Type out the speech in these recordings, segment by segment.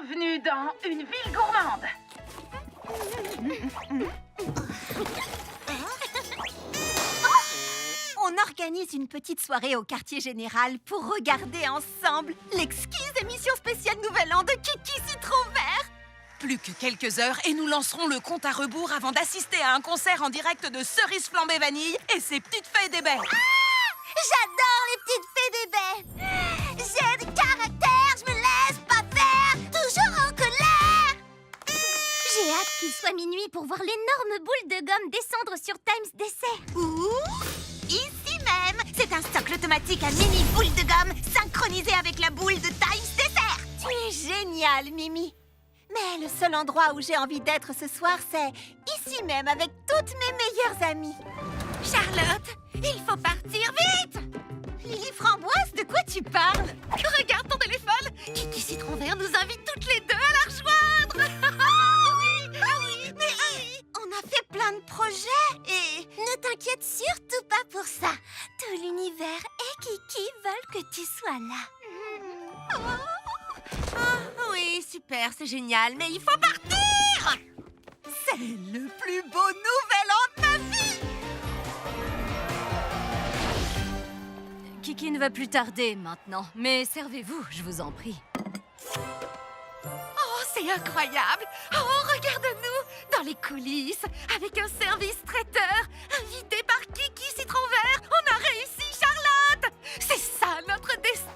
Bienvenue dans une ville gourmande. On organise une petite soirée au quartier général pour regarder ensemble l'exquise émission spéciale Nouvel An de Kiki Citron Vert. Plus que quelques heures et nous lancerons le compte à rebours avant d'assister à un concert en direct de Cerise Flambée Vanille et ses petites fées d'ébène. J'adore les petites fées d'ébène. J'ai du caractère, je me laisse pas faire, toujours en colère. J'ai hâte qu'il soit minuit pour voir l'énorme boule de gomme descendre sur Times Dessert. Ouh, ici même, c'est un socle automatique à mini boule de gomme synchronisé avec la boule de Times Dessert. Tu es génial, Mimi. Mais le seul endroit où j'ai envie d'être ce soir, c'est ici même avec toutes mes meilleures amies. Charlotte, il faut partir vite! Lily Framboise, de quoi tu parles? Regarde ton téléphone. Kiki Citron Vert nous invite toutes les deux à la rejoindre. Mais on a fait plein de projets et... Ne t'inquiète surtout pas pour ça. Tout l'univers et Kiki veulent que tu sois là. Oui, super, c'est génial, mais il faut partir! C'est le plus beau nouvel an de ma vie! Kiki ne va plus tarder maintenant, mais servez-vous, je vous en prie. Oh, c'est incroyable! Oh, regarde-nous! Dans les coulisses, avec un service traiteur, invité par Kiki Citron Vert, on a réussi, Charlotte! C'est ça, notre destin!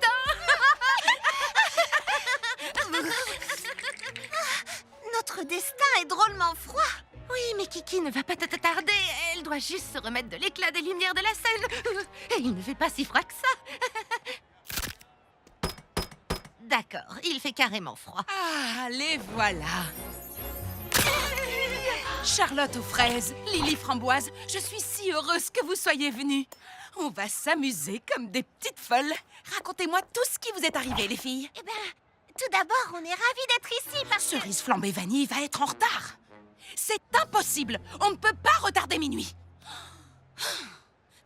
Notre destin est drôlement froid. Oui, mais Kiki ne va pas tarder. Elle doit juste se remettre de l'éclat des lumières de la scène. Et il ne fait pas si froid que ça. D'accord, il fait carrément froid. Ah, les voilà. Charlotte aux fraises, Lily Framboise, je suis si heureuse que vous soyez venus. On va s'amuser comme des petites folles. Racontez-moi tout ce qui vous est arrivé, les filles. Eh bien, tout d'abord, on est ravis d'être ici parce que... Cerise Flambée Vanille va être en retard. C'est impossible. On ne peut pas retarder minuit.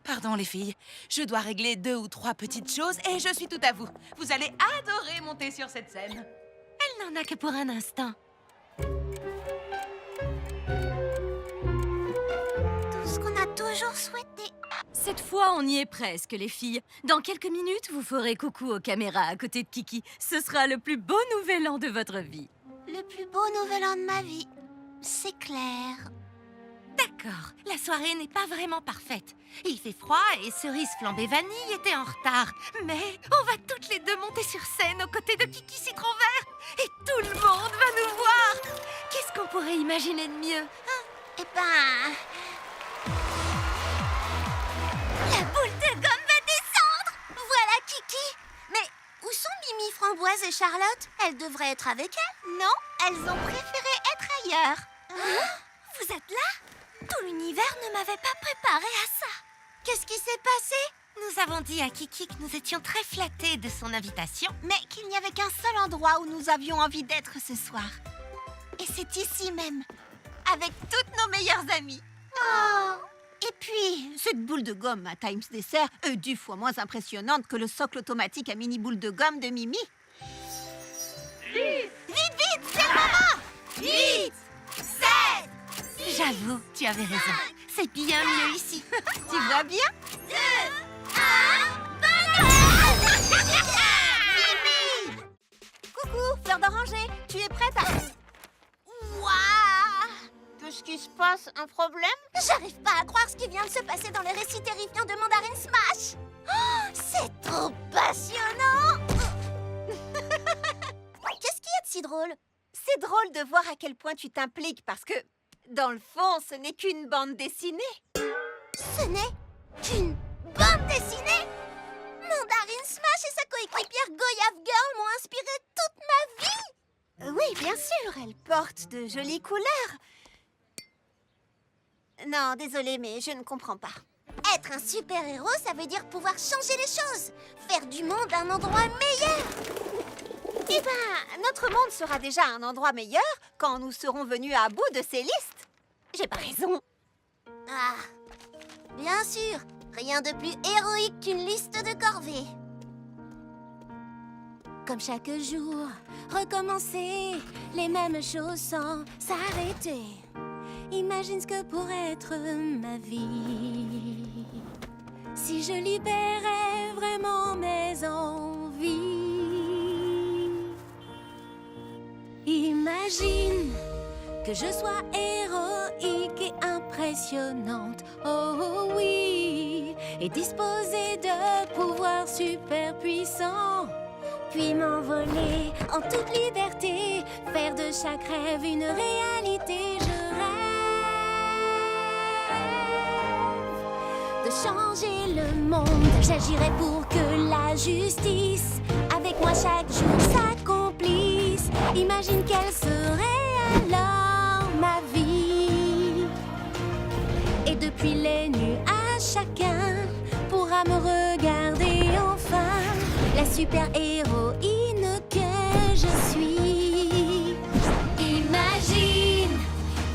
Pardon, les filles. Je dois régler 2 ou 3 petites choses et je suis tout à vous. Vous allez adorer monter sur cette scène. Elle n'en a que pour un instant. Tout ce qu'on a toujours souhaité. Cette fois, on y est presque, les filles. Dans quelques minutes, vous ferez coucou aux caméras à côté de Kiki. Ce sera le plus beau nouvel an de votre vie. Le plus beau nouvel an de ma vie. C'est clair. D'accord, la soirée n'est pas vraiment parfaite. Il fait froid et Cerise Flambée Vanille était en retard. Mais on va toutes les deux monter sur scène aux côtés de Kiki Citron Vert. Et tout le monde va nous voir. Qu'est-ce qu'on pourrait imaginer de mieux, hein? Eh ben... La boule de gomme va descendre. Voilà Kiki. Mais où sont Mimi Framboise et Charlotte? Elles devraient être avec elles. Non, elles ont préféré être ailleurs. Vous êtes là? Tout l'univers ne m'avait pas préparé à ça. Qu'est-ce qui s'est passé? Nous avons dit à Kiki que nous étions très flattés de son invitation, mais qu'il n'y avait qu'un seul endroit où nous avions envie d'être ce soir. Et c'est ici même, avec toutes nos meilleures amies. Oh! Et puis, cette boule de gomme à Times Dessert est 10 fois moins impressionnante que le socle automatique à mini boule de gomme de Mimi. Vite, vite, c'est le moment! 8, 7, j'avoue, tu avais raison. C'est bien mieux ici. Tu vois bien? 2, 1, Mimi! Coucou, fleur d'oranger, tu es prête à... Waouh! Qu'est-ce qui se passe? Un problème? J'arrive pas à croire ce qui vient de se passer dans les récits terrifiants de Mandarin Smash! Oh, c'est trop passionnant! Qu'est-ce qu'il y a de si drôle? C'est drôle de voir à quel point tu t'impliques parce que, dans le fond, ce n'est qu'une bande dessinée. Ce n'est qu'une bande dessinée? Mandarin Smash et sa coéquipière Goyave Girl m'ont inspiré toute ma vie! Oui, bien sûr, elle porte de jolies couleurs. Non, désolée, mais je ne comprends pas. Être un super-héros, ça veut dire pouvoir changer les choses, faire du monde un endroit meilleur. Eh ben, notre monde sera déjà un endroit meilleur quand nous serons venus à bout de ces listes. J'ai pas raison. Ah, bien sûr, rien de plus héroïque qu'une liste de corvées. comme chaque jour, recommencer les mêmes choses sans s'arrêter. Imagine ce que pourrait être ma vie si je libérais vraiment mes envies. Imagine que je sois héroïque et impressionnante, oh oui, et disposée de pouvoirs super puissants. Puis m'envoler en toute liberté, faire de chaque rêve une réalité. Je rêve de changer le monde. J'agirai pour que la justice, avec moi chaque jour, s'accomplisse. Imagine quelle serait alors ma vie. Et depuis les nuages, chacun pourra me regarder enfin. La super-héroïne que je suis. Imagine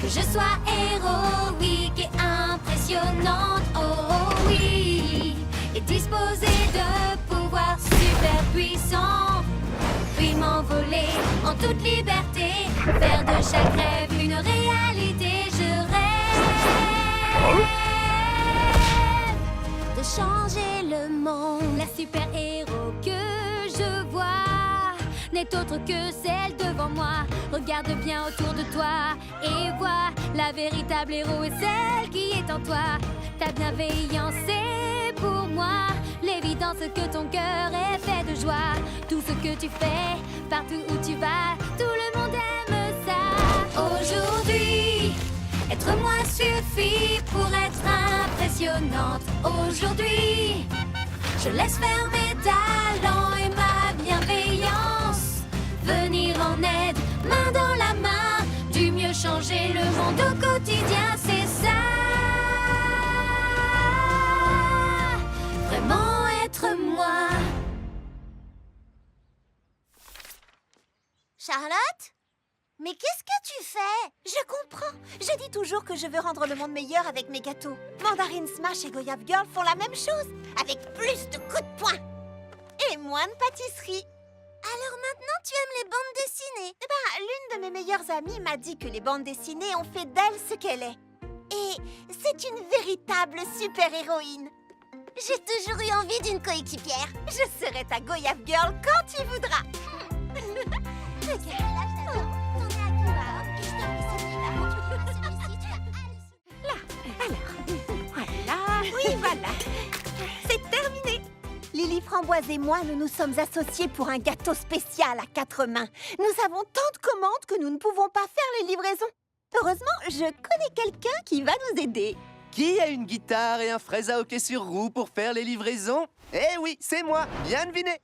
que je sois héroïque et impressionnante, oh oui, et disposée de pouvoirs super puissants. Puis m'envoler en toute liberté, faire de chaque rêve une réalité. Je rêve de changer le monde. La super-héros que je vois n'est autre que celle devant moi. Regarde bien autour de toi et vois, la véritable héros est celle qui est en toi. Ta bienveillance c'est pour moi l'évidence que ton cœur est fait de joie. Tout ce que tu fais, partout où tu vas, tout le monde aime ça. Aujourd'hui, être moi suffit pour être impressionnante. Aujourd'hui, je laisse faire mes talents et ma bienveillance venir en aide, main dans la main, du mieux changer le monde au quotidien, c'est ça. Vraiment être moi. Charlotte? Mais qu'est-ce que tu fais? Je comprends. Je dis toujours que je veux rendre le monde meilleur avec mes gâteaux. Mandarine Smash et Goyave Girl font la même chose, avec plus de coups de poing. Et moins de pâtisserie. Alors maintenant, tu aimes les bandes dessinées? Eh ben, l'une de mes meilleures amies m'a dit que les bandes dessinées ont fait d'elle ce qu'elle est. Et c'est une véritable super-héroïne. J'ai toujours eu envie d'une coéquipière. Je serai ta Goyave Girl quand tu voudras. Regarde, là, je l'adore. T'en es à qui va? Et je t'ai mis celui-là. Quand tu veux voir celui-ci, tu vas... Allez. Voilà, oui, voilà. C'est terminé. Lily Framboise et moi, nous nous sommes associés pour un gâteau spécial à 4 mains. Nous avons tant de commandes que nous ne pouvons pas faire les livraisons. Heureusement, je connais quelqu'un qui va nous aider. Qui a une guitare et un fraise à hockey sur roue pour faire les livraisons? Eh oui, c'est moi, bien deviné.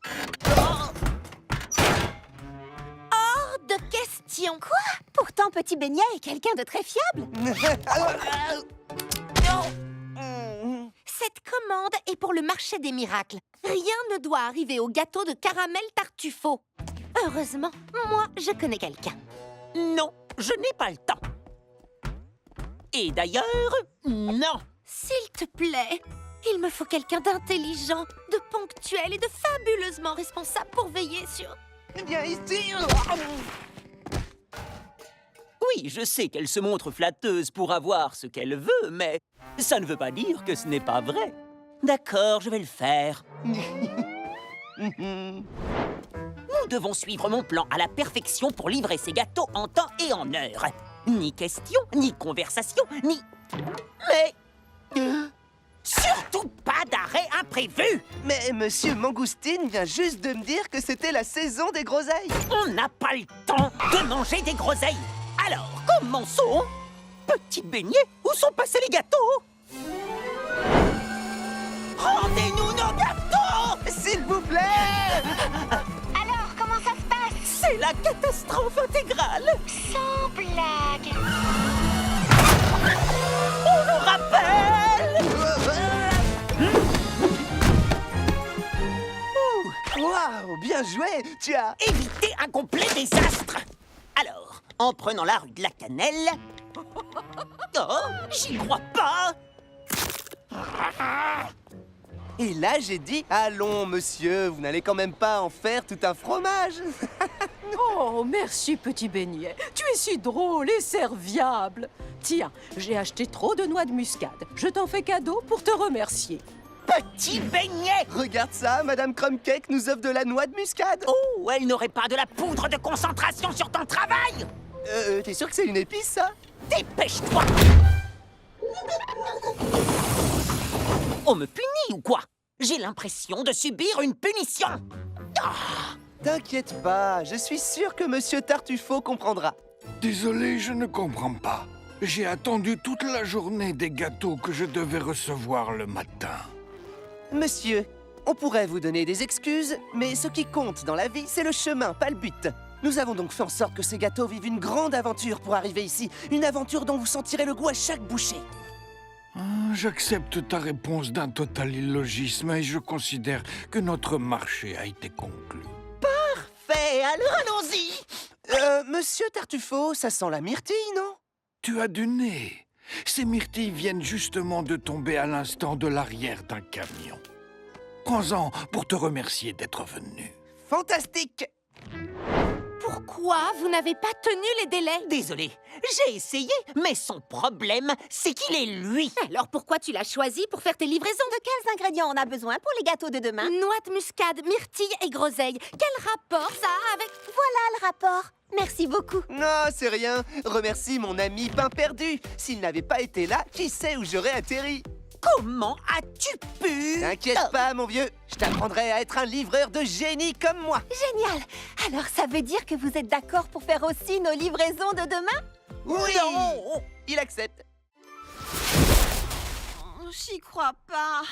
Hors de question. Quoi? Pourtant, Petit Beignet est quelqu'un de très fiable. Cette commande est pour le marché des miracles. Rien ne doit arriver au gâteau de caramel Tartufo. Heureusement, moi, je connais quelqu'un. Non, je n'ai pas le temps. Et d'ailleurs, non. S'il te plaît, il me faut quelqu'un d'intelligent, de ponctuel et de fabuleusement responsable pour veiller sur... Viens ici. Oui, je sais qu'elle se montre flatteuse pour avoir ce qu'elle veut, mais ça ne veut pas dire que ce n'est pas vrai. D'accord, je vais le faire. Nous devons suivre mon plan à la perfection pour livrer ces gâteaux en temps et en heure. Ni question, ni conversation, ni... Mais... surtout pas d'arrêt imprévu. Mais Monsieur Mangoustine vient juste de me dire que c'était la saison des groseilles. On n'a pas le temps de manger des groseilles. Alors, commençons. Petit beignet, où sont passés les gâteaux? Rendez-nous nos gâteaux! S'il vous plaît. Alors, comment ça se passe? C'est la catastrophe intégrale. Sans blague. On nous rappelle. Waouh, bien joué. Tu as... Éviter un complet désastre. Alors, en prenant la rue de la Cannelle... Oh, j'y crois pas. Et là, j'ai dit, allons, monsieur, vous n'allez quand même pas en faire tout un fromage. Oh, merci, petit beignet. Tu es si drôle et serviable. Tiens, j'ai acheté trop de noix de muscade. Je t'en fais cadeau pour te remercier. Petit beignet! Regarde ça, Madame Crumbcake nous offre de la noix de muscade. Oh, elle n'aurait pas de la poudre de concentration sur ton travail! T'es sûr que c'est une épice, ça? Dépêche-toi! On me punit ou quoi? J'ai l'impression de subir une punition! Ah! T'inquiète pas, je suis sûr que Monsieur Tartufo comprendra. Désolé, je ne comprends pas. J'ai attendu toute la journée des gâteaux que je devais recevoir le matin. Monsieur, on pourrait vous donner des excuses, mais ce qui compte dans la vie, c'est le chemin, pas le but. Nous avons donc fait en sorte que ces gâteaux vivent une grande aventure pour arriver ici. Une aventure dont vous sentirez le goût à chaque bouchée. J'accepte ta réponse d'un total illogisme et je considère que notre marché a été conclu. Parfait, alors allons-y! Monsieur Tartufo, ça sent la myrtille, non? Tu as du nez. Ces myrtilles viennent justement de tomber à l'instant de l'arrière d'un camion. Prends-en pour te remercier d'être venu. Fantastique! Pourquoi vous n'avez pas tenu les délais? Désolé, j'ai essayé, mais son problème, c'est qu'il est lui. Alors pourquoi tu l'as choisi pour faire tes livraisons? De quels ingrédients on a besoin pour les gâteaux de demain? Noix de muscade, myrtille et groseille. Quel rapport ça a avec... Voilà le rapport. Merci beaucoup. Non, c'est rien. Remercie mon ami pain perdu. S'il n'avait pas été là, qui sait où j'aurais atterri? Comment as-tu pu? T'inquiète pas, mon vieux. Je t'apprendrai à être un livreur de génie comme moi. Génial. Alors ça veut dire que vous êtes d'accord pour faire aussi nos livraisons de demain? Oui! Non. Il accepte. J'y crois pas.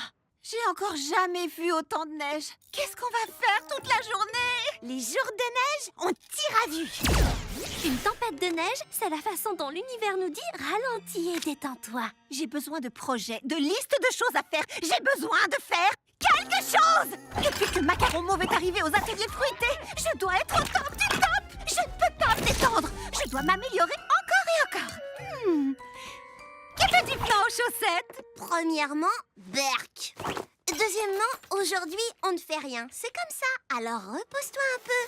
J'ai encore jamais vu autant de neige. Qu'est-ce qu'on va faire toute la journée? Les jours de neige ont tir à vue. Une tempête de neige, c'est la façon dont l'univers nous dit ralentis et détends-toi. J'ai besoin de projets, de listes de choses à faire. J'ai besoin de faire quelque chose. Depuis que Macaron Mauve est arrivé aux ateliers fruités, je dois être au top du top. Je ne peux pas me détendre. Je dois m'améliorer encore et encore. Qu'est-ce que tu prends aux chaussettes? Premièrement, Berk. Deuxièmement, aujourd'hui, on ne fait rien. C'est comme ça, alors repose-toi un peu.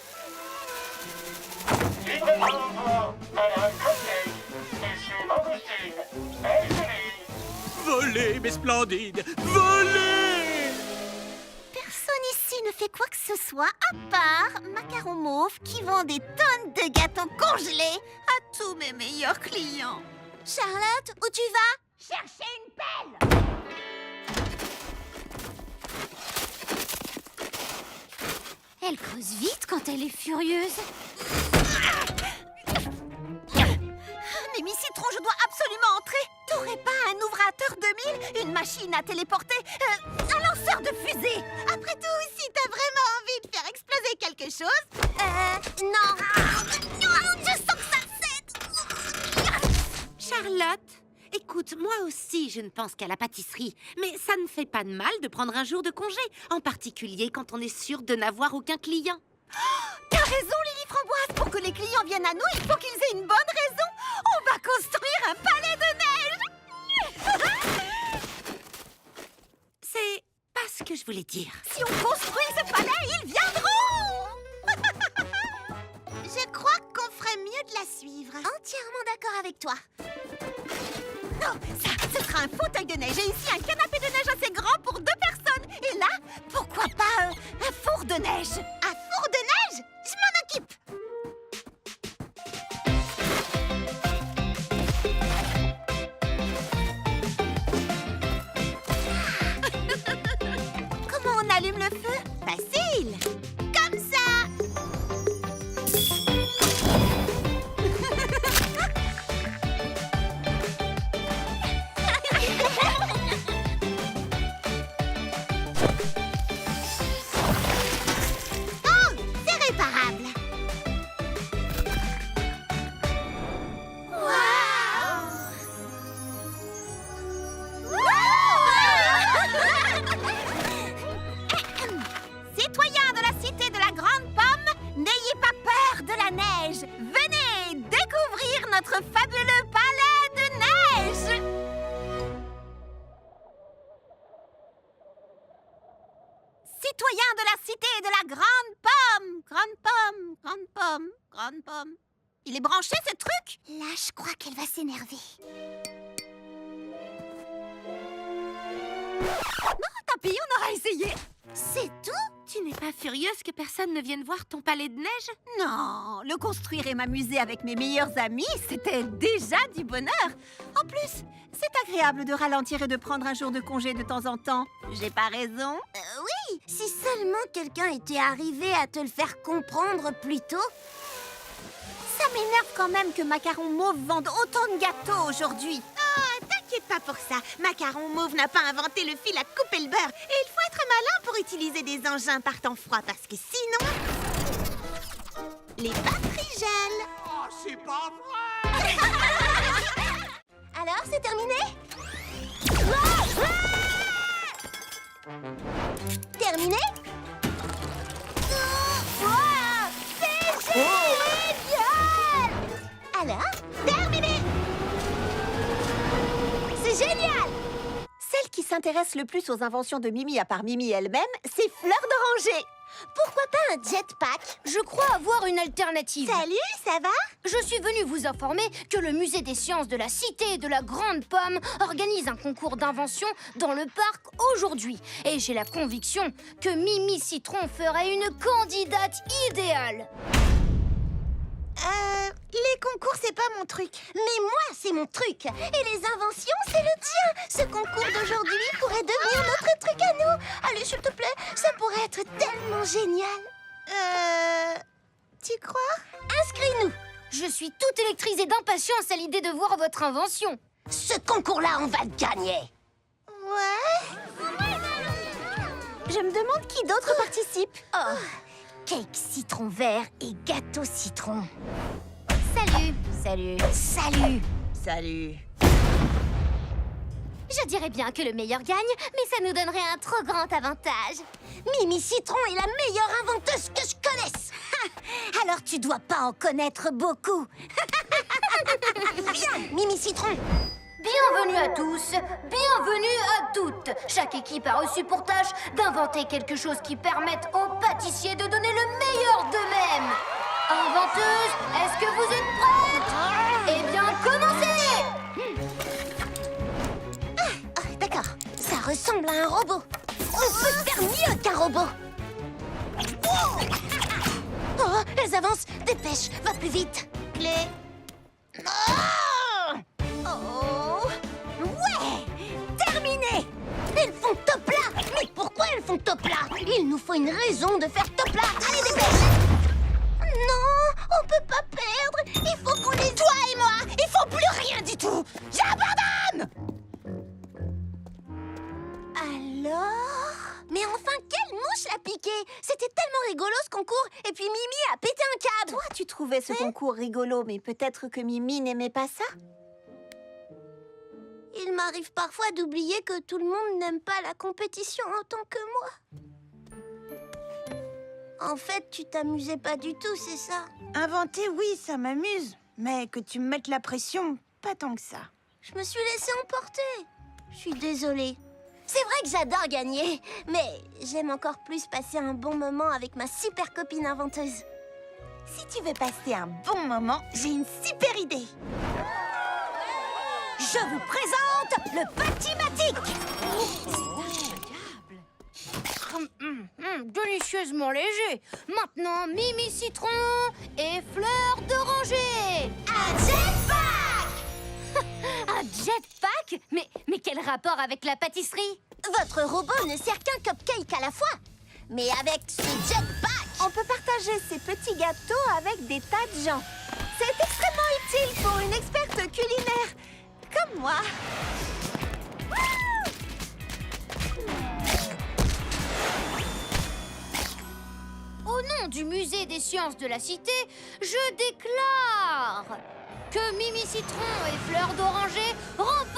Volez, mes splendides! Volez! Personne ici ne fait quoi que ce soit, à part Macaron Mauve qui vend des tonnes de gâteaux congelés à tous mes meilleurs clients. Charlotte, où tu vas? Chercher une pelle! Elle creuse vite quand elle est furieuse. Mimi Citron, je dois absolument entrer. T'aurais pas un ouvrateur 2000, une machine à téléporter, un lanceur de fusée? Après tout, si t'as vraiment envie de faire exploser quelque chose... Non. Je sens que ça cède. Charlotte, écoute, moi aussi je ne pense qu'à la pâtisserie. Mais ça ne fait pas de mal de prendre un jour de congé. En particulier quand on est sûr de n'avoir aucun client. T'as raison, Lily Framboise. Pour que les clients viennent à nous, il faut qu'ils aient une bonne raison. On va construire un palais de neige. C'est pas ce que je voulais dire. Si on construit ce palais, ils viendront. Je crois qu'on ferait mieux de la suivre. Entièrement d'accord avec toi. Non, ça, ce sera un fauteuil de neige et ici un canapé de neige assez grand pour 2 personnes. Et là, pourquoi pas un four de neige? Un four de neige? Je m'en occupe. Comment on allume le feu? Facile. Comme ça. Oh, c'est réparable. Citoyens de la cité de la Grande Pomme, n'ayez pas peur de la neige. Venez découvrir notre fabuleux palais de neige. de la grande pomme. Grande pomme, grande pomme, grande pomme. Il est branché, ce truc? Là, je crois qu'elle va s'énerver. Tant pis, on aura essayé. C'est tout? Tu n'es pas furieuse que personne ne vienne voir ton palais de neige? Non, le construire et m'amuser avec mes meilleurs amis, c'était déjà du bonheur. En plus, c'est agréable de ralentir et de prendre un jour de congé de temps en temps. J'ai pas raison? Oui, si seulement quelqu'un était arrivé à te le faire comprendre plus tôt. Ça m'énerve quand même que Macaron Mauve vende autant de gâteaux aujourd'hui. Ah, t'inquiète pas pour ça. Macaron Mauve n'a pas inventé le fil à couper le beurre. Et il faut être malin pour utiliser des engins par temps froid parce que sinon... les batteries gèlent. Oh, c'est pas vrai! Alors, c'est terminé? Terminé? Wow, c'est génial! Alors, terminé! C'est génial! Celle qui s'intéresse le plus aux inventions de Mimi à part Mimi elle-même, c'est Fleur d'Oranger. Pourquoi pas un jetpack? Je crois avoir une alternative. Salut, ça va? Je suis venue vous informer que le musée des sciences de la Cité de la Grande Pomme organise un concours d'invention dans le parc aujourd'hui. Et j'ai la conviction que Mimi Citron ferait une candidate idéale. Les concours, c'est pas mon truc. Mais moi, c'est mon truc. Et les inventions, c'est le tien. Ce concours d'aujourd'hui pourrait devenir notre truc à nous. Allez, s'il te plaît, ça pourrait être tellement génial. Tu crois? Inscris-nous. Je suis toute électrisée d'impatience à l'idée de voir votre invention. Ce concours-là, on va le gagner. Ouais. Je me demande qui d'autre participe. Oh, cake citron vert et gâteau citron. Salut. Salut. Salut. Salut. Je dirais bien que le meilleur gagne, mais ça nous donnerait un trop grand avantage. Mimi Citron est la meilleure inventeuse que je connaisse. Alors tu dois pas en connaître beaucoup. Viens, Mimi Citron. Bienvenue à tous, bienvenue à toutes. Chaque équipe a reçu pour tâche d'inventer quelque chose qui permette aux pâtissiers de donner le meilleur d'eux-mêmes. Inventeuse, est-ce que vous êtes prêtes? Eh bien, commencez! D'accord, ça ressemble à un robot. On peut faire mieux qu'un robot. Oh, elles avancent. Dépêche, va plus vite. Les... Oh, ouais, terminé. Elles font top là. Mais pourquoi elles font top là? Il nous faut une raison de faire top là. Allez, dépêche. Non, on peut pas perdre. Il faut qu'on les... Toi et moi, il faut plus rien du tout. J'abandonne. Alors? Mais enfin, quelle mouche l'a piqué? C'était tellement rigolo ce concours. Et puis Mimi a pété un câble. Toi, tu trouvais ce concours rigolo, mais peut-être que Mimi n'aimait pas ça? Il m'arrive parfois d'oublier que tout le monde n'aime pas la compétition autant que moi. En fait, tu t'amusais pas du tout, c'est ça? Inventer, oui, ça m'amuse. Mais que tu me mettes la pression, pas tant que ça. Je me suis laissée emporter. Je suis désolée. C'est vrai que j'adore gagner, mais j'aime encore plus passer un bon moment avec ma super copine inventeuse. Si tu veux passer un bon moment, j'ai une super idée. Je vous présente le Patimatic. Délicieusement léger. Maintenant, Mimi Citron et Fleur d'Oranger. Un jetpack! Un jetpack? Mais quel rapport avec la pâtisserie? Votre robot ne sert qu'un cupcake à la fois. Mais avec ce jetpack, On peut partager ces petits gâteaux avec des tas de gens. C'est extrêmement utile pour une experte culinaire comme moi. Au nom du musée des sciences de la Cité, je déclare que Mimi Citron et Fleur d'Oranger remportent